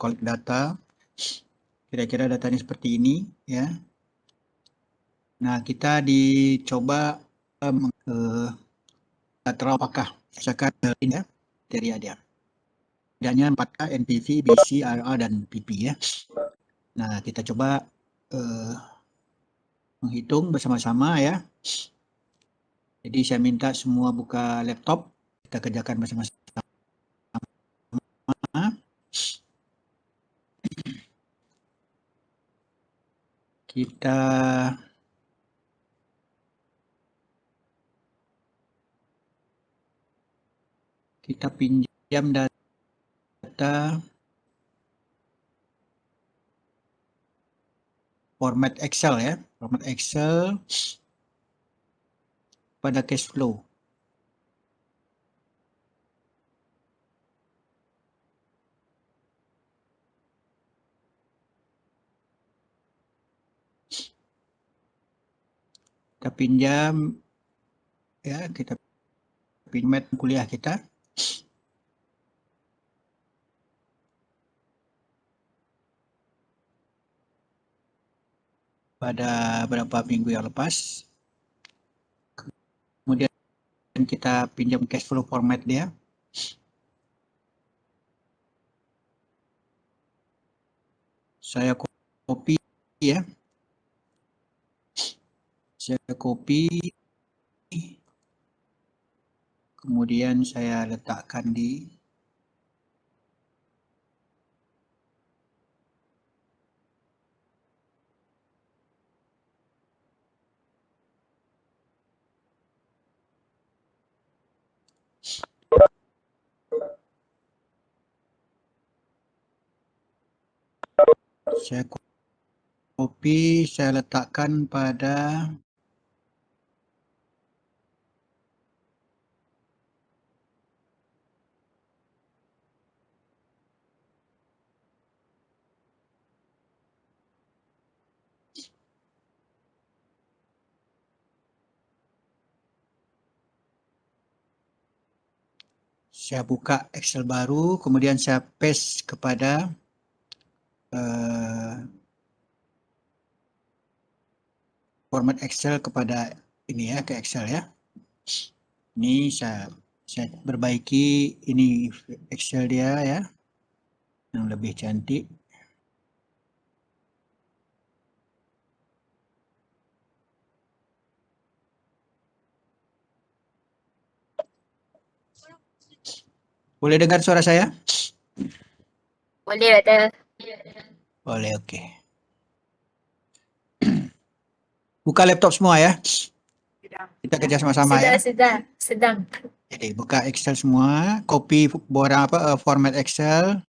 collect data. Kira-kira datanya seperti ini ya. Nah, kita dicoba lateral apakah misalkan ini ya kriteria dia. Bedanya 4K, NPV, BC, RR, dan PP ya. Nah, kita coba menghitung bersama-sama ya. Jadi saya minta semua buka laptop, kita kerjakan bersama-sama. Kita pinjam data format Excel ya, format Excel pada cash flow. Kita pinjam ya, kita pinjam kuliah kita. Pada beberapa minggu yang lepas. Kemudian kita pinjam cash flow format dia. Saya copy ya. Saya copy. Kemudian saya letakkan di saya copy, saya letakkan pada saya buka Excel baru, kemudian saya paste kepada format Excel kepada ini ya, ke Excel ya. Ini saya perbaiki ini Excel dia ya, yang lebih cantik. Boleh dengar suara saya? Boleh, Doktor. Boleh, oke. Buka laptop semua ya. Kita kerja sama-sama ya. Sedang. Jadi buka Excel semua, copy borang format Excel.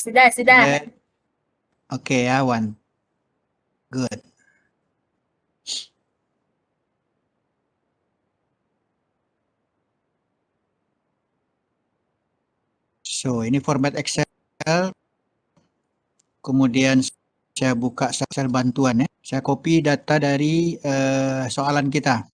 Sudah. Oke ya, one. Good. So, ini format Excel. Kemudian saya buka sel bantuan ya. Saya copy data dari soalan kita.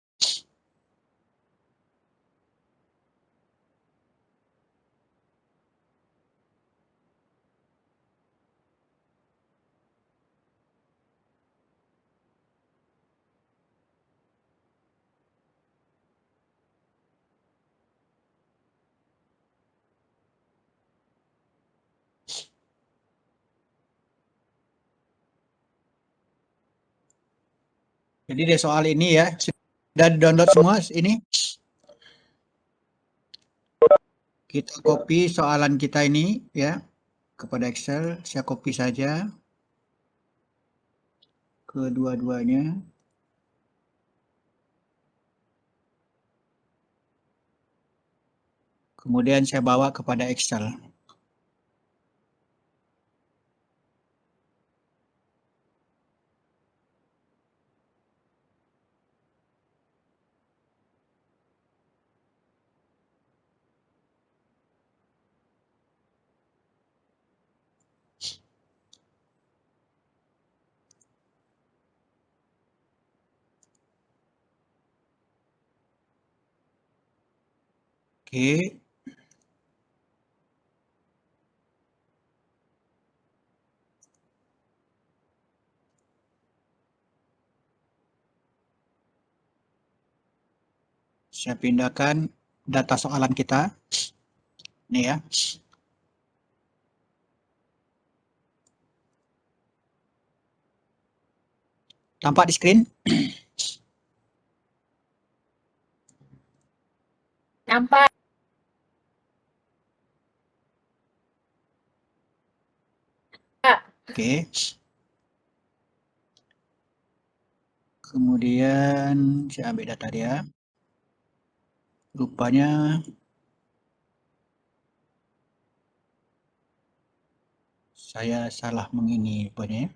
Jadi dari soal ini ya, sudah download semua ini. Kita copy soalan kita ini ya kepada Excel. Saya copy saja kedua-duanya. Kemudian saya bawa kepada Excel. Oke. Saya pindahkan data soalan kita. Ini ya. Tampak di screen? Nampak. Oke. Kemudian saya ambil data dia. Rupanya saya salah mengini rupanya.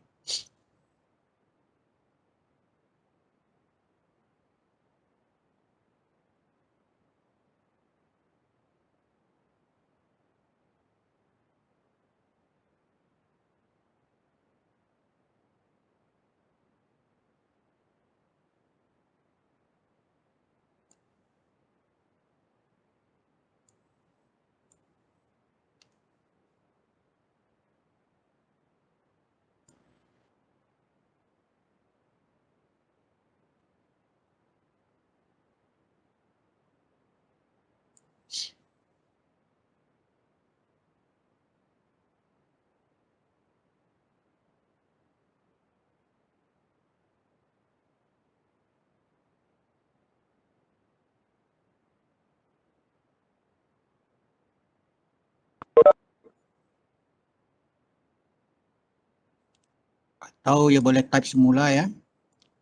Atau ya boleh type semula ya.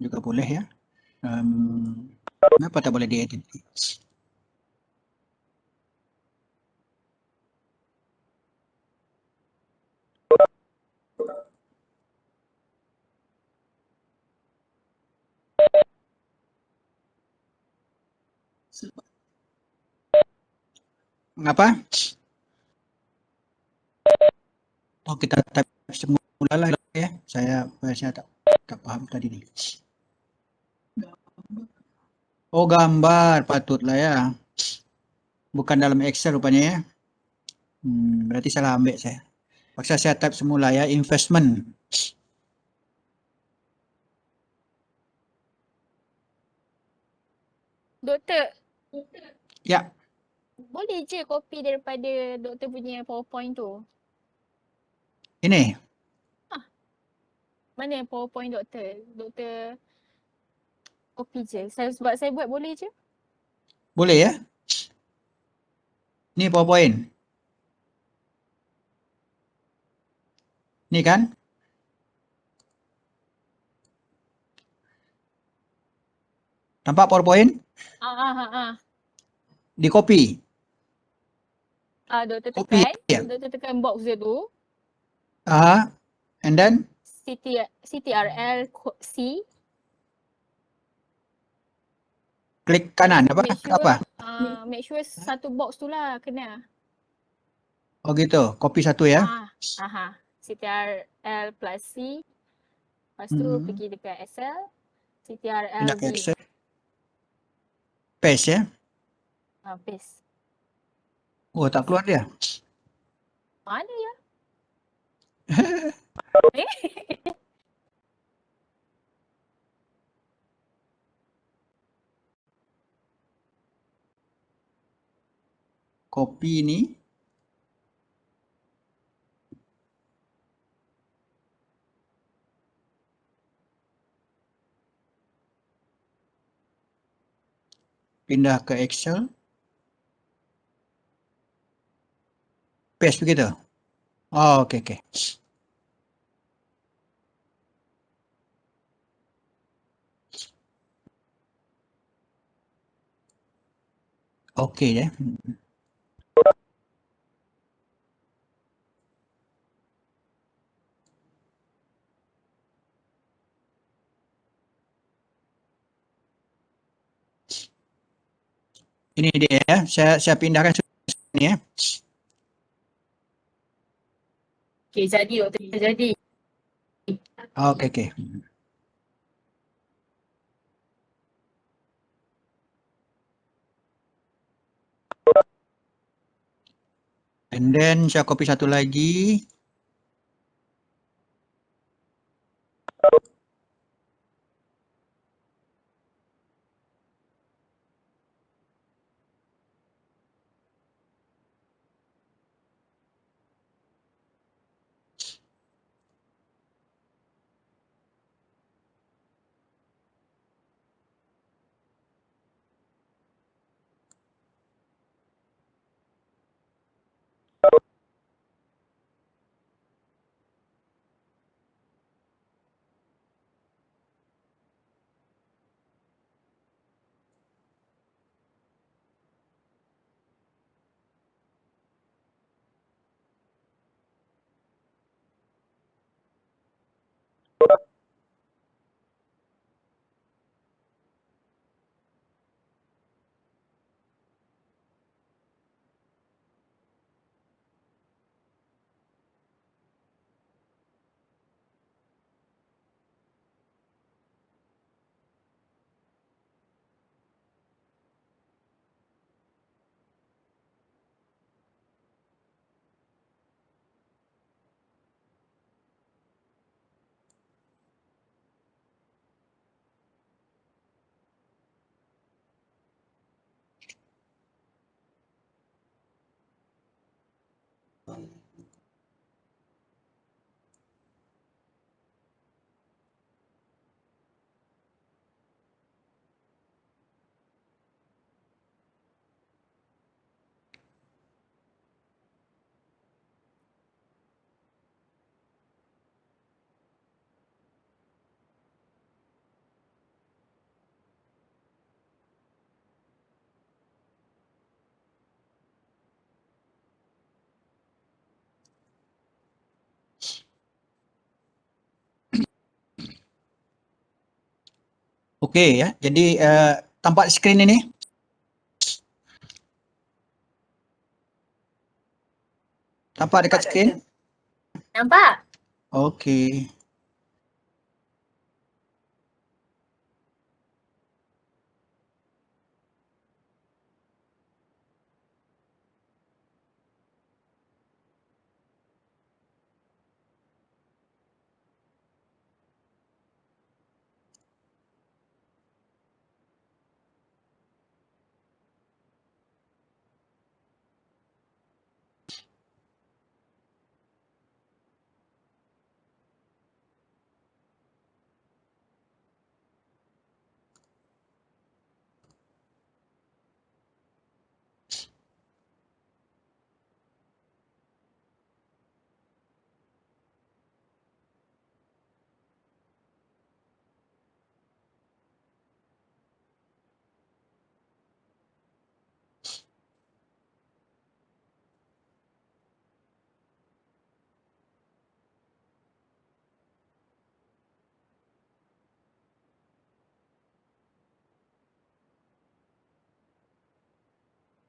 Juga boleh ya. Kenapa tak boleh diedit? Mengapa? Oh, kita type semula lah ya. Saya tak paham tadi nih. Oh, gambar patutlah ya. Bukan dalam Excel rupanya ya. Berarti salah ambil saya. Paksa saya type semula ya, investment. Doktor, Ya, boleh je copy daripada doktor punya PowerPoint tu? ini. Mana yang PowerPoint doktor? Doktor copy je. Sebab saya buat boleh je. Boleh ya? Ini PowerPoint. Ini kan? Nampak PowerPoint? Ah. Di copy. Doktor Copy tekan. ya. Doktor tekan box dia tu. And then CTRL C. klik kanan apa? Make Ke apa? sure, make sure satu box tu lah kena. Oh gitu, copy satu ya. CTRL plus C. Lepas tu pergi dekat Excel. CTRL Pindah V. ke Excel. Paste ya. Paste. Oh, tak keluar dia. Mana ya? Copy ini. Pindah ke Excel. Paste begitu. Oh, oke. Oke ya. Ini dia ya. Saya pindahkan sini ya. Okay, jadi doktor, jadi. Oke. And then saya copy satu lagi. Oke ya, jadi tampak screen ini. Tampak dekat screen? Nampak? Oke.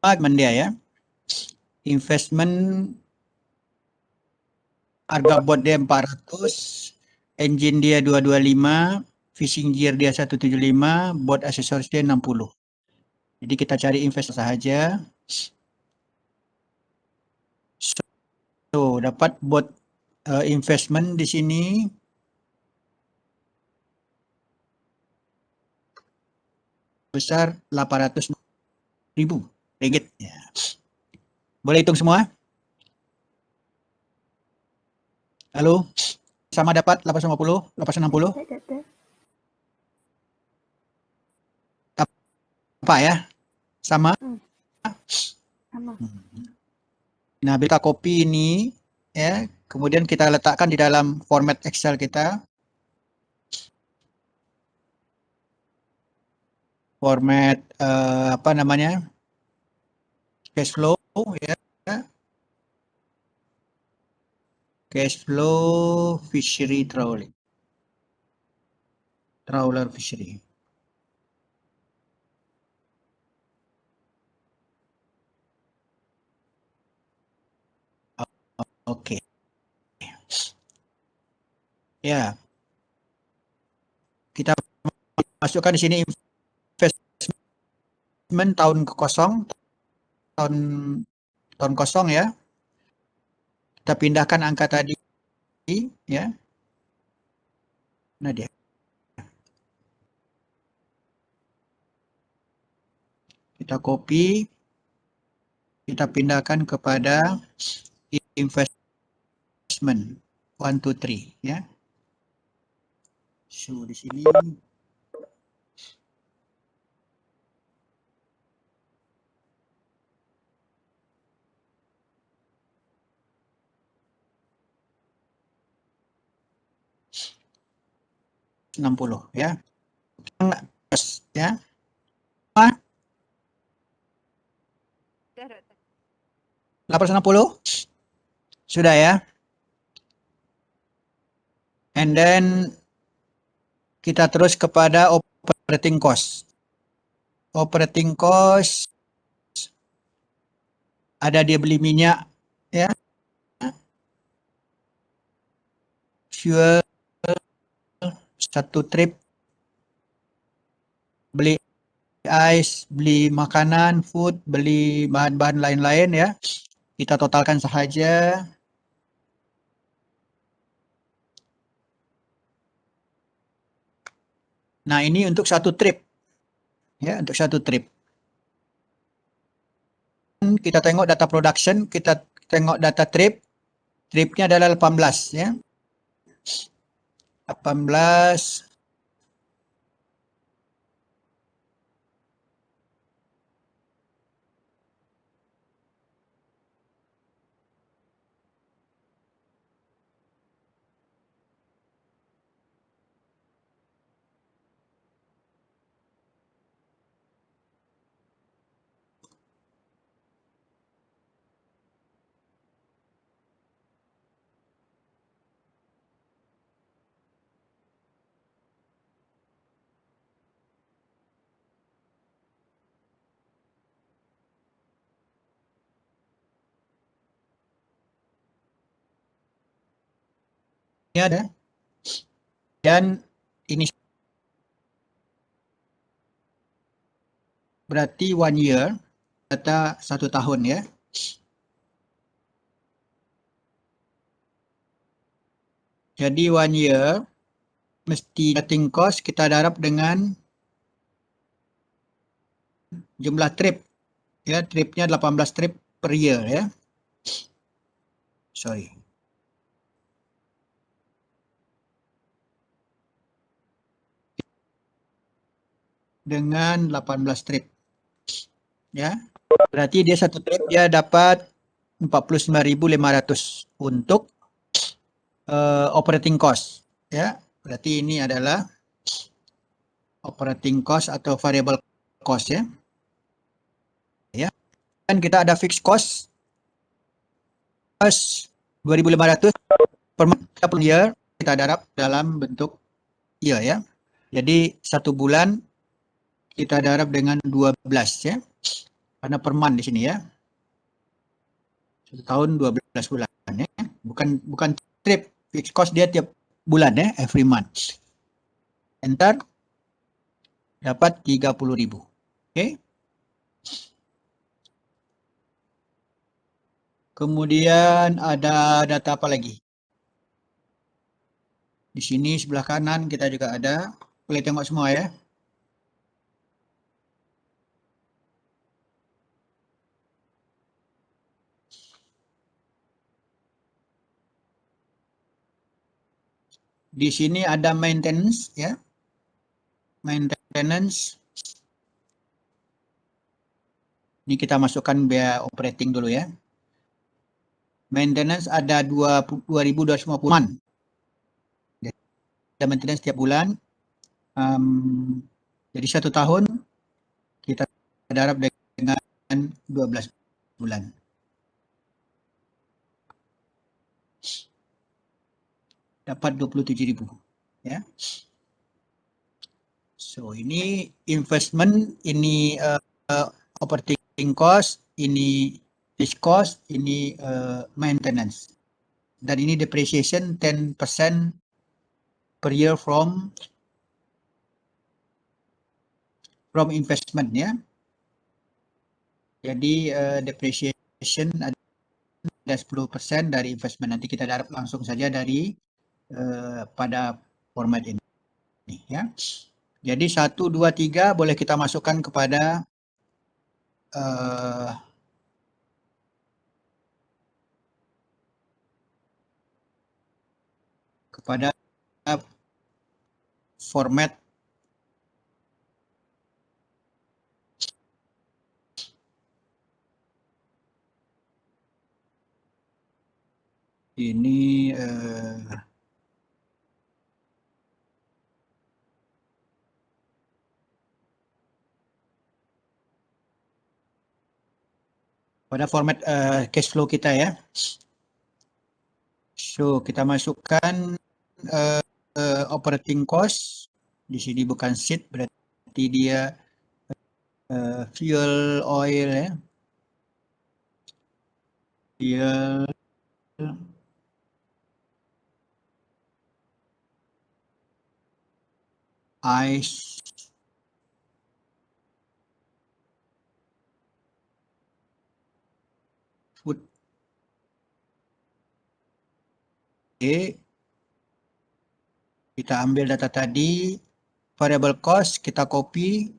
Dia ya. Investment harga bot dia 400, engine dia 225, fishing gear dia 175, bot aksesoris dia 60. Jadi kita cari investasi saja. So, dapat bot investment di sini besar 800.000 ringgit. Ya. Boleh hitung semua? Halo? Sama dapat 850, 860? Apa ya? Sama? Sama. Nah, kita copy ini ya, kemudian kita letakkan di dalam format Excel kita. Format apa namanya? Cash flow ya. Cash flow fishery trawling. Trawler fishery. Oke. Ya. Kita masukkan di sini investment tahun kosong, tahun kosong ya. Kita pindahkan angka tadi ya. Nah dia. Kita copy, kita pindahkan kepada investment 1 2 3 ya. So di sini 60 ya. Ya. 860 sudah ya. And then kita terus kepada operating cost. Operating cost ada dia beli minyak ya. Fuel satu trip, beli ice, beli makanan, food, beli bahan-bahan lain-lain ya. Kita totalkan saja. Nah, ini untuk satu trip. Ya, untuk satu trip. Kita tengok data production, kita tengok data trip. Tripnya adalah 18 ya. 18 ada, dan ini berarti 1 year, data 1 tahun ya. Jadi 1 year mesti starting cost kita darab dengan jumlah trip ya, tripnya 18 trip per year ya. Sorry. Dengan 18 trip. Ya. Berarti dia satu trip dia dapat 49.500 untuk operating cost ya. Berarti ini adalah operating cost atau variable cost ya. Ya. Dan kita ada fixed cost 2.500 per year kita darab dalam bentuk year ya. Jadi 1 bulan kita darab dengan 12 ya. Karena per month di sini ya. 1 tahun 12 bulan ya. Bukan trip, fixed cost dia tiap bulan ya, every month. Enter, dapat 30.000. Oke. Kemudian ada data apa lagi? Di sini sebelah kanan kita juga ada. Boleh tengok semua ya. Di sini ada maintenance ya. Maintenance. Ini kita masukkan biaya operating dulu ya. Maintenance ada 2.250. Ada maintenance setiap bulan. Jadi 1 tahun kita darab dengan 12 bulan. Dapat 27.000 ya. So ini investment, ini operating cost, ini fixed cost, ini maintenance. Dan ini depreciation 10% per year from investment ya. Jadi depreciation ada 10% dari investment. Nanti kita darab langsung saja dari pada format ini ya. Jadi 1, 2, 3 boleh kita masukkan kepada format ini pada format cash flow kita ya. So kita masukkan operating cost. Di sini bukan seat, berarti dia fuel oil ya. Fuel ice food kita ambil data tadi, variable cost kita copy,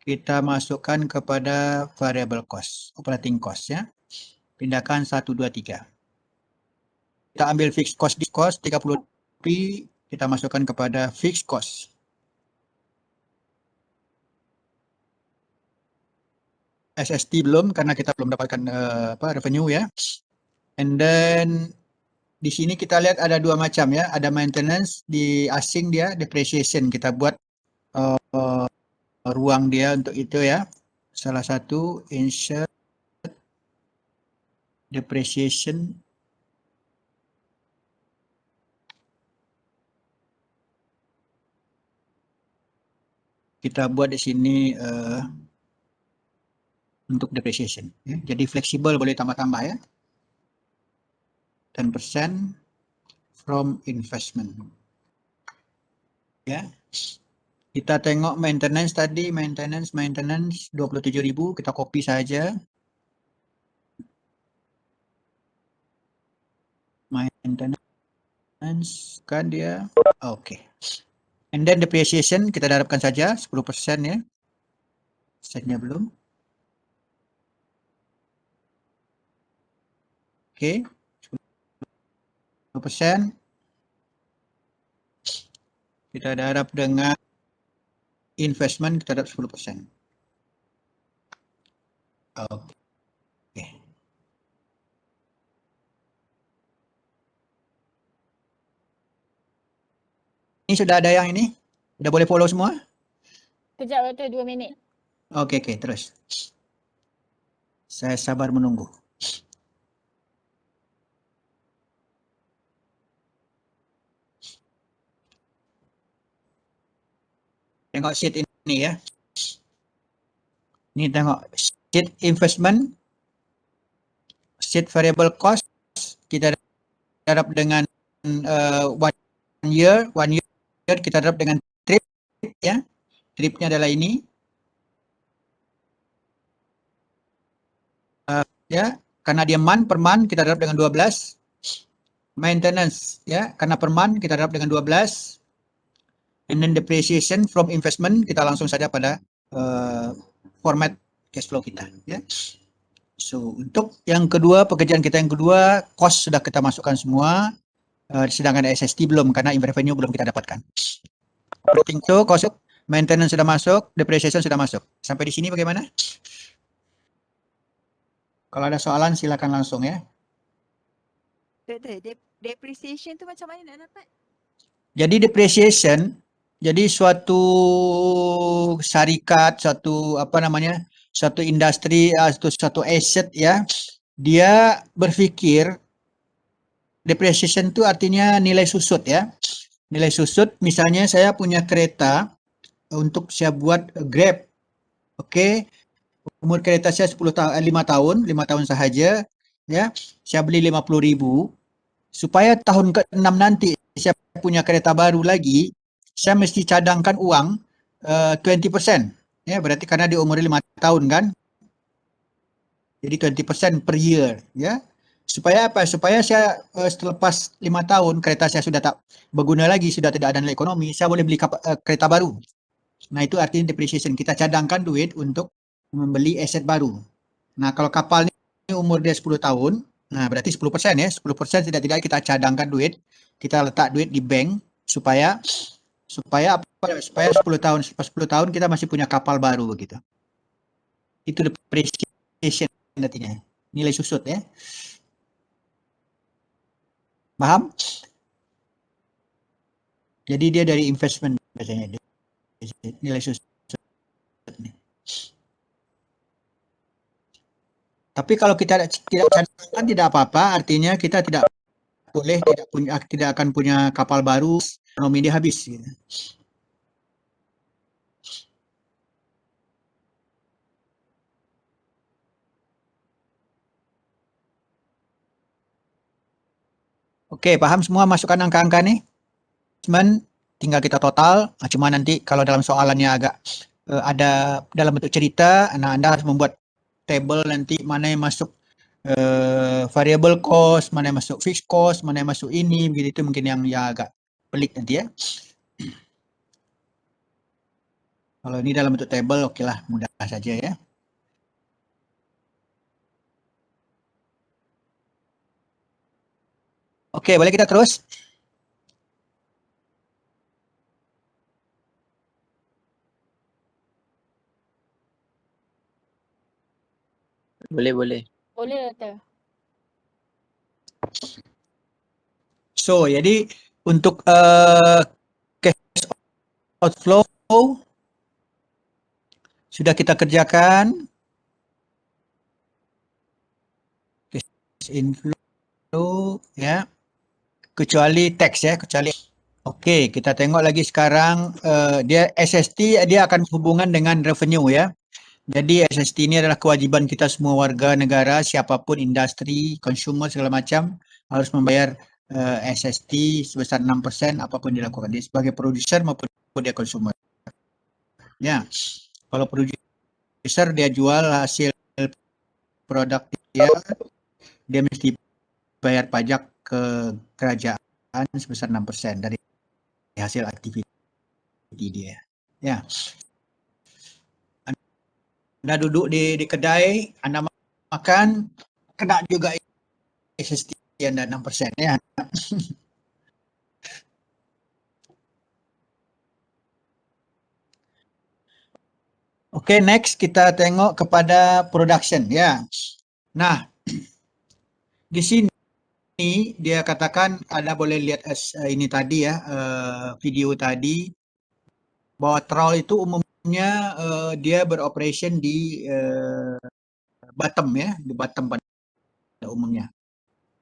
kita masukkan kepada variable cost, operating cost ya. Pindahkan 1, 2, 3. Kita ambil fixed cost, 30 pi, kita masukkan kepada fixed cost. SST belum karena kita belum dapatkan revenue ya. And then di sini kita lihat ada 2 macam ya, ada maintenance di asing dia, depreciation kita buat ruang dia untuk itu ya. Salah satu insert depreciation. Kita buat di sini untuk depreciation ya. Jadi fleksibel, boleh tambah-tambah ya. 10% from investment. Ya. Kita tengok maintenance tadi, maintenance 27.000, kita copy saja. Maintenance kan dia. Oke. And then depreciation kita darabkan saja 10% ya. Setnya belum. Oke. 10%. Kita darab dengan investment, kita darab 10%. Oke. Ini sudah ada yang ini? Sudah boleh follow semua? Kejap Doktor, 2 minit. Oke, terus. Saya sabar menunggu. Tengok sheet ini ya. Ini tengok sheet investment, sheet variable cost, kita darab dengan 1 year kita darab dengan trip ya. Tripnya adalah ini. Ya, karena dia per month kita darab dengan 12. Maintenance ya, karena per month kita darab dengan 12. And then depreciation from investment kita langsung saja pada format cash flow kita ya. So untuk yang kedua, pekerjaan kita yang kedua, cost sudah kita masukkan semua, sedangkan SST belum karena revenue belum kita dapatkan. Operating to cost, maintenance sudah masuk, depreciation sudah masuk. Sampai di sini bagaimana? Kalau ada soalan silakan langsung ya. Doktor, depreciation tu macam mana nak dapat? Jadi depreciation, jadi suatu syarikat, suatu suatu industri, suatu aset ya, dia berpikir depreciation itu artinya nilai susut ya. Nilai susut, misalnya saya punya kereta untuk saya buat Grab. Oke. Umur kereta saya 5 tahun sahaja ya. Saya beli 50.000. Supaya tahun ke-6 nanti saya punya kereta baru lagi, saya mesti cadangkan uang 20%. Ya, berarti karena di umur 5 tahun kan. Jadi 20% per year ya. Supaya apa? Supaya saya selepas 5 tahun kereta saya sudah tak berguna lagi, sudah tidak ada nilai ekonomi, saya boleh beli kereta baru. Nah, itu artinya depreciation. Kita cadangkan duit untuk membeli aset baru. Nah, kalau kapal ini umur dia 10 tahun, nah berarti 10% ya. 10% tidak-tidak kita cadangkan duit, kita letak duit di bank supaya apa? Supaya 10 tahun, selepas 10 tahun kita masih punya kapal baru begitu. Itu depreciation artinya. Nilai susut ya. Paham? Jadi dia dari investment biasanya. Nilai susut. Tapi kalau kita tidak cadangkan tidak apa-apa, artinya kita tidak akan punya kapal baru, ekonomi dia habis gitu. Oke, paham semua masukkan angka-angka nih? Tinggal kita total, cuma nanti kalau dalam soalannya agak ada dalam bentuk cerita, nah Anda harus membuat table nanti mana yang masuk variable cost, mana yang masuk fixed cost, mana yang masuk ini, begitu itu mungkin yang agak pelik nanti ya. Kalau ini dalam bentuk table, oke lah, mudah saja ya. Oke, boleh kita terus? Boleh. Boleh Doktor. So, jadi untuk cash outflow sudah kita kerjakan. Cash inflow ya. Kecuali tax ya, Oke, kita tengok lagi sekarang dia SST dia akan hubungan dengan revenue ya. Jadi SST ini adalah kewajiban kita semua warga negara, siapapun industri, consumer segala macam harus membayar SST sebesar 6% apapun dilakukan. Dia sebagai produser maupun dia konsumer. Ya, kalau produser dia jual hasil produk dia mesti bayar pajak ke kerajaan sebesar 6% dari hasil aktiviti dia. Ya. Anda duduk di kedai, Anda makan, kena juga SST Anda 6% ya. Oke, next kita tengok kepada production ya. Nah, di sini dia katakan Anda boleh lihat ini tadi ya, video tadi bahwa trawl itu umumnya dia beroperation di bottom ya, di bottom pada umumnya.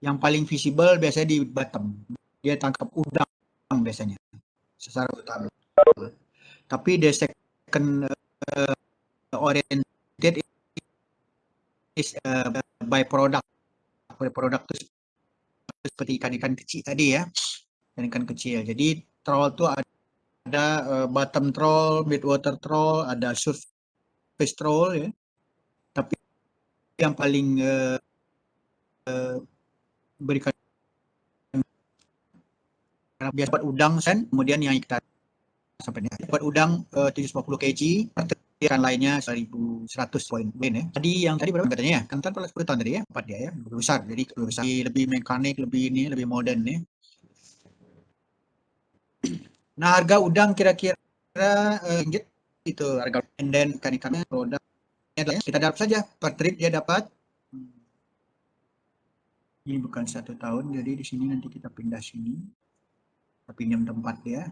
Yang paling visible biasanya di bottom. Dia tangkap udang biasanya secara utama. Tapi the second oriented is by product. Produk itu seperti ikan-ikan kecil tadi ya, ikan kecil. Jadi trawl itu ada bottom trawl, midwater trawl, ada surface trawl ya. Tapi yang paling berikan karena biasa buat udang kan, kemudian yang kita sampai buat udang 750 kg, ikan lainnya 1100 poin ya. Yang tadi berapa katanya ya? Kan 10 tahun tadi ya, 4 dia ya, lebih besar. Jadi lebih besar, lebih mekanik, lebih modern ya. Nah, harga udang kira-kira ringgit itu harga, and then ikan-ikannya produk kita dapat saja per trip dia dapat. Ini bukan 1 tahun, jadi di sini nanti kita pindah sini, kita pinjam tempat dia.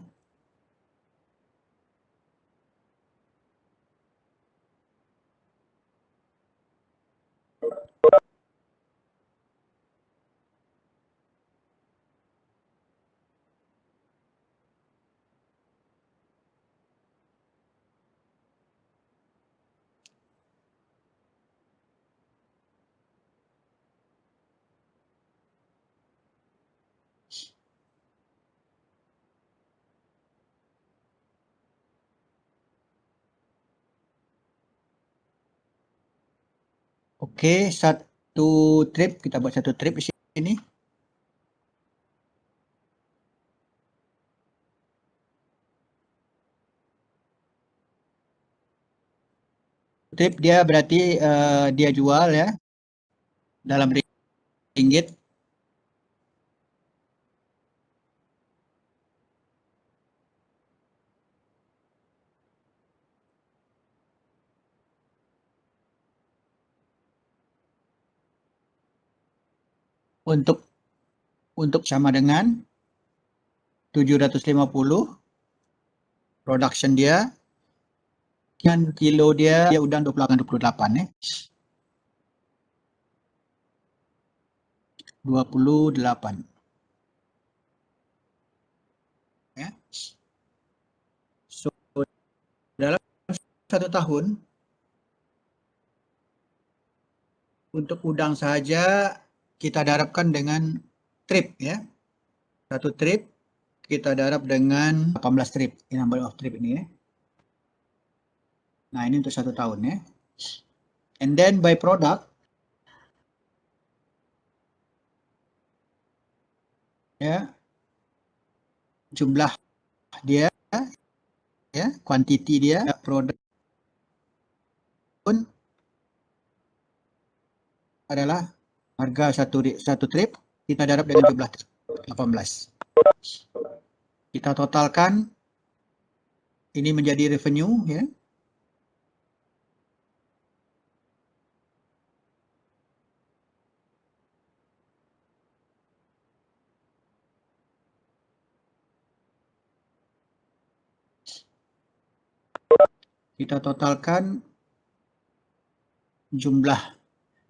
Oke, satu trip, kita buat satu trip di sini. Trip dia berarti dia jual ya dalam ringgit. Untuk sama dengan 750 production dia, dan kilo dia udang 28 ya. 28 ya. So dalam 1 tahun untuk udang saja kita darabkan dengan trip ya. Satu trip kita darab dengan 18 trip, number of trip ini ya. Nah, ini untuk 1 tahun ya. And then by product ya, jumlah dia ya, kuantiti dia, produk pun adalah harga satu trip kita darab dengan jumlah 18. Kita totalkan, ini menjadi revenue ya. Kita totalkan jumlah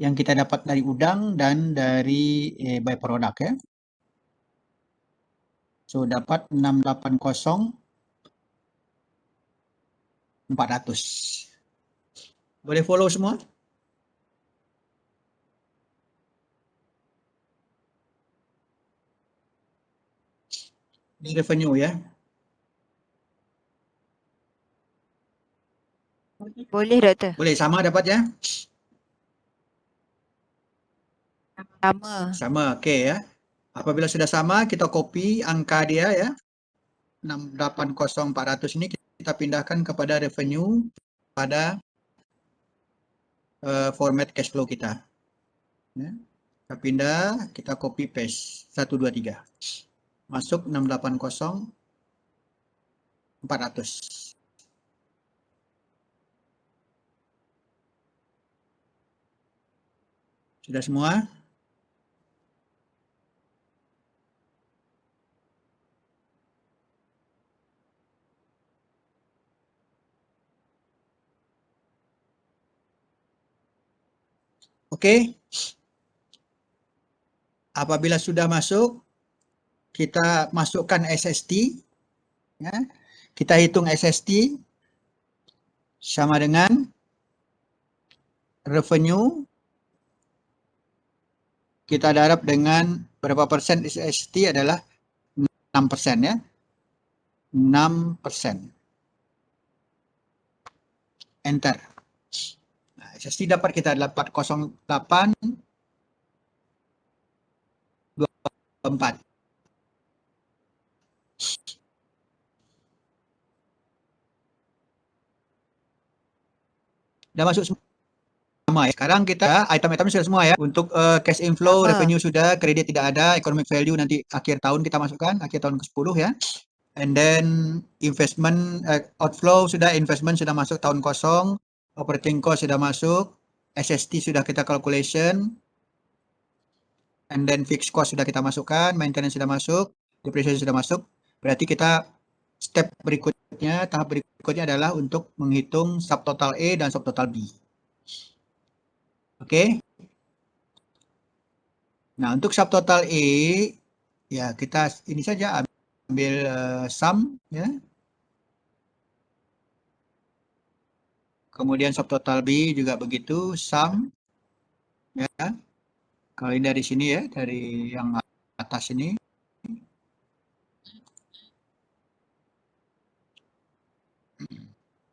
yang kita dapat dari udang dan dari byproduct ya. So dapat 680 400. Boleh follow semua? Di revenue ya. Boleh doktor. Boleh, sama dapat ya? Sama. Sama, oke ya. Apabila sudah sama, kita copy angka dia ya. 680400 ini kita pindahkan kepada revenue pada format cash flow kita. Ya. Kita pindah, kita copy paste 123. Masuk 680400. Sudah semua? Oke. Apabila sudah masuk, kita masukkan SST. Ya. Kita hitung SST sama dengan revenue. Kita darab dengan berapa persen SST adalah 6% ya. 6%. Enter. Nah, SST dapat kita 40824. Sudah masuk semua ya. Sekarang kita item-item sudah semua ya. Untuk cash inflow, Sama. revenue sudah, kredit tidak ada, economic value nanti akhir tahun kita masukkan, akhir tahun ke-10 ya. And then investment outflow sudah, investment sudah masuk tahun kosong, operating cost sudah masuk, SST sudah kita calculation, and then fixed cost sudah kita masukkan, maintenance sudah masuk, depreciation sudah masuk. Berarti kita step berikutnya, tahap berikutnya adalah untuk menghitung subtotal A dan subtotal B. Oke. Nah, untuk subtotal A ya kita ini saja ambil sum ya. Kemudian subtotal B juga begitu, sum ya. Kalau ini dari sini ya, dari yang atas ini.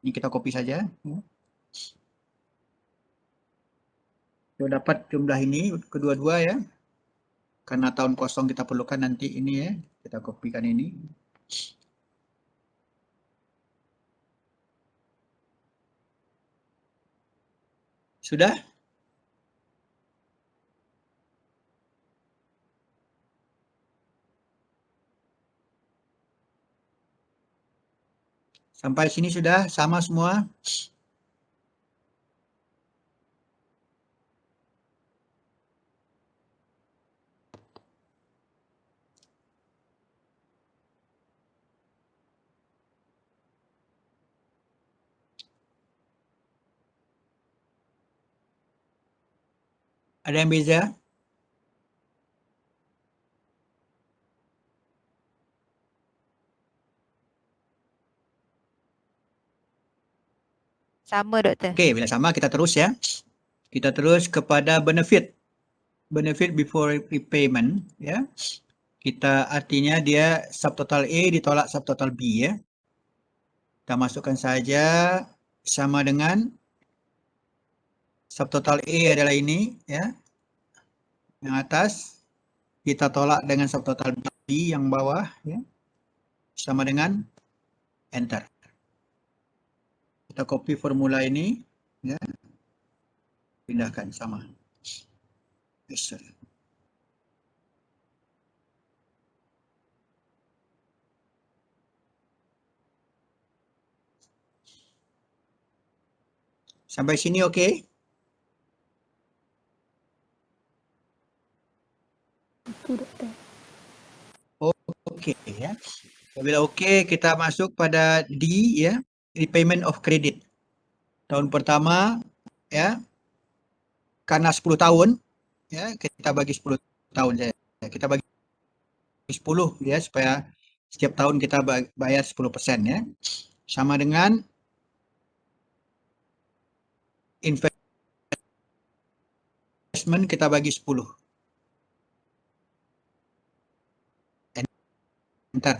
Ini kita copy saja. Sudah dapat jumlah ini kedua-dua ya. Karena tahun kosong kita perlukan nanti ini ya. Kita kopikan ini. Sudah? Sampai sini sudah sama semua? Ada yang beza? Sama doktor. Oke, bila sama kita terus ya. Kita terus kepada benefit. Benefit before repayment ya. Kita artinya dia subtotal A ditolak subtotal B ya. Kita masukkan saja sama dengan subtotal A adalah ini ya. Yang atas kita tolak dengan subtotal B yang bawah ya. Sama dengan enter. Kita copy formula ini ya. Pindahkan sama. Yes. Sampai sini oke? Okay? Oke ya. Bila oke kita masuk pada D ya, repayment of credit. Tahun pertama ya. Karena 10 tahun ya, kita bagi 10 tahun saja. Kita bagi 10 ya supaya setiap tahun kita bayar 10% ya. Sama dengan investment kita bagi 10. Enter.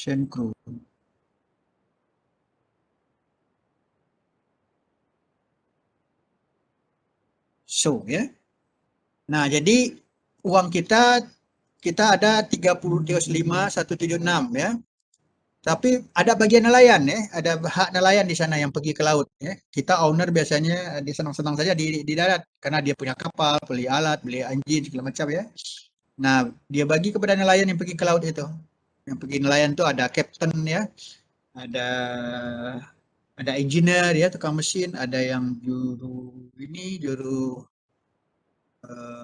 Option crew. So, ya. Nah, jadi uang kita ada 30.176 ya. Tapi ada bagian nelayan ya, ada hak nelayan di sana yang pergi ke laut ya. Kita owner biasanya dia senang-senang saja di darat karena dia punya kapal, beli alat, beli engine segala macam ya. Nah, dia bagi kepada nelayan yang pergi ke laut itu. Yang pergi nelayan itu ada captain ya, ada engineer ya, tukang mesin, ada yang juru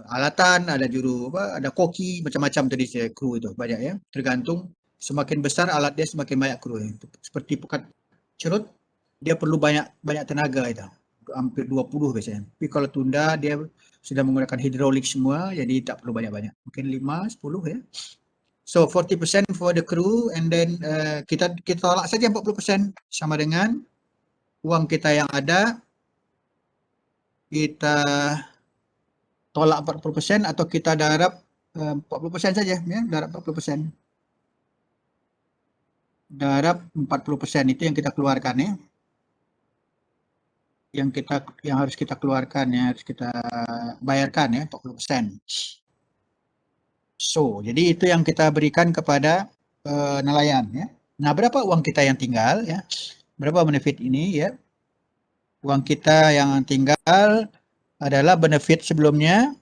alatan, ada juru ada koki, macam-macam tadi kru itu banyak ya. Tergantung semakin besar alat dia semakin banyak kru. Seperti pekat cerut dia perlu banyak tenaga itu. Hampir 20 biasanya. Tapi kalau tunda dia sudah menggunakan hidrolik semua jadi tak perlu banyak-banyak. Mungkin 5, 10 ya. So 40% for the crew and then kita tolak saja 40% sama dengan uang kita yang ada kita tolak 40% atau kita darab 40% saja ya, darab 40%. Darab 40% itu yang kita keluarkan ya. Yang harus kita keluarkan ya, harus kita bayarkan ya 40%. So, jadi itu yang kita berikan kepada nelayan ya. Nah, berapa uang kita yang tinggal ya? Berapa benefit ini ya? Uang kita yang tinggal adalah benefit sebelumnya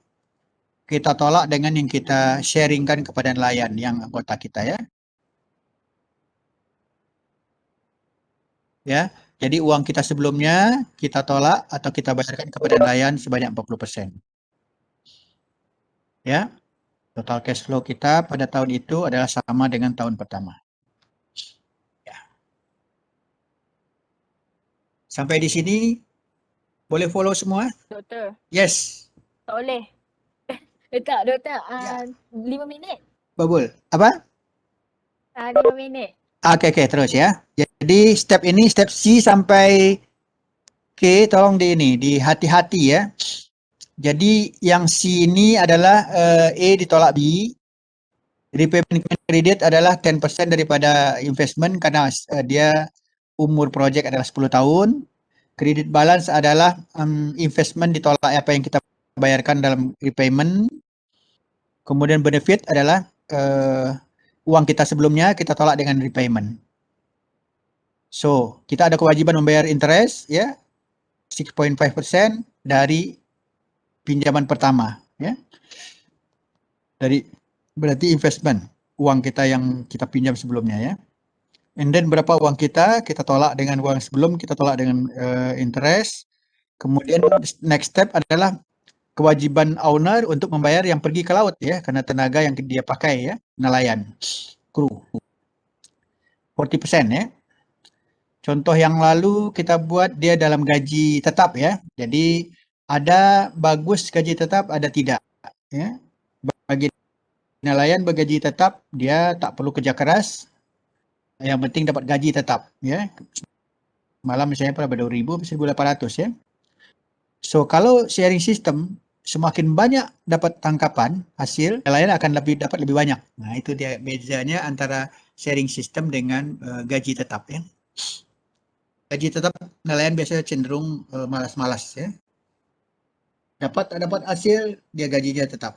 kita tolak dengan yang kita sharingkan kepada nelayan yang anggota kita ya. Ya, jadi uang kita sebelumnya kita tolak atau kita bayarkan kepada nelayan sebanyak 40%. Ya, total cash flow kita pada tahun itu adalah sama dengan tahun pertama. Ya. Sampai di sini boleh follow semua? Doktor, Yes. tak boleh. Tak, doktor. Ya. 5 minit. Babul. Apa? 5 minit. Oke, terus ya. Jadi step ini, step C sampai K, tolong di hati-hati ya. Jadi yang C ini adalah A ditolak B. Repayment credit adalah 10% daripada investment karena dia umur projek adalah 10 tahun. Credit balance adalah investment ditolak apa yang kita bayarkan dalam repayment. Kemudian benefit adalah uang kita sebelumnya kita tolak dengan repayment. So, kita ada kewajiban membayar interest ya 6.5% dari pinjaman pertama ya. Dari berarti investment uang kita yang kita pinjam sebelumnya ya. And then berapa uang kita tolak dengan uang sebelum, kita tolak dengan interest. Kemudian next step adalah kewajiban owner untuk membayar yang pergi ke laut ya, karena tenaga yang dia pakai ya, nelayan, kru. 40% ya. Contoh yang lalu kita buat dia dalam gaji tetap ya. Jadi ada bagus gaji tetap, ada tidak ya. Bagi nelayan bergaji tetap, dia tak perlu kerja keras. Yang penting dapat gaji tetap ya. Malam misalnya pada 2.000 1.800 ya. So kalau sharing system semakin banyak dapat tangkapan hasil, nelayan akan dapat lebih banyak. Nah, itu dia bezanya antara sharing system dengan gaji tetap ya. Gaji tetap nelayan biasanya cenderung malas-malas ya. Dapat hasil, dia gajinya tetap.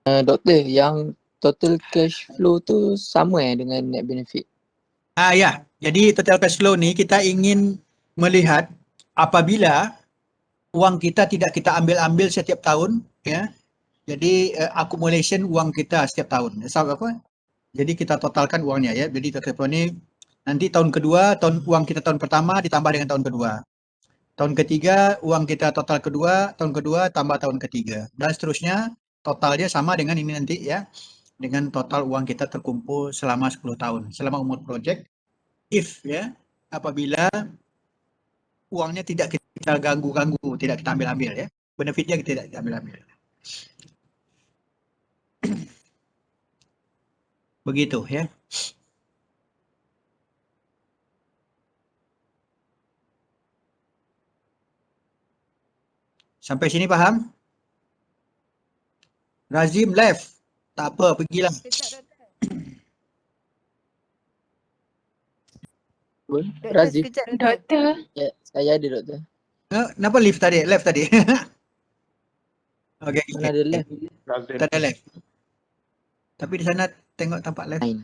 Doktor, yang total cash flow tu sama dengan net benefit? Ya, jadi total cash flow ni kita ingin melihat apabila uang kita tidak kita ambil setiap tahun ya. Jadi accumulation uang kita setiap tahun. Jadi kita totalkan uangnya ya. Jadi total flow ni nanti tahun kedua, uang kita tahun pertama ditambah dengan tahun kedua. Tahun ketiga uang kita total kedua, tahun kedua tambah tahun ketiga. Dan seterusnya totalnya sama dengan ini nanti ya. Dengan total uang kita terkumpul selama 10 tahun. Selama umur project. If ya, apabila uangnya tidak kita ganggu-ganggu, tidak kita ambil-ambil ya. Benefitnya tidak kita ambil-ambil. Begitu ya. Sampai sini faham? Razim left. Tak apa, pergilah. Sekejap doktor. Betul? Doktor Razif. sekejap doktor. Doktor. Ya, saya ada doktor. Kenapa left tadi? Left tadi. Okay. Mana ada left? Tak ada left. Tapi di sana tengok tampak left. Lain.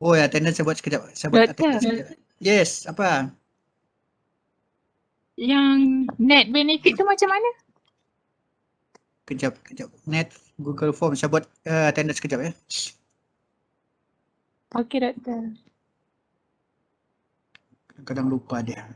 Oh ya, attendance saya buat sekejap. Saya buat Doktor. attendance sekejap. Yes, apa? Yang net benefit tu macam mana? Kejap. Net Google Form. Saya buat attendance sekejap ya. Okey doktor. Kadang lupa dia.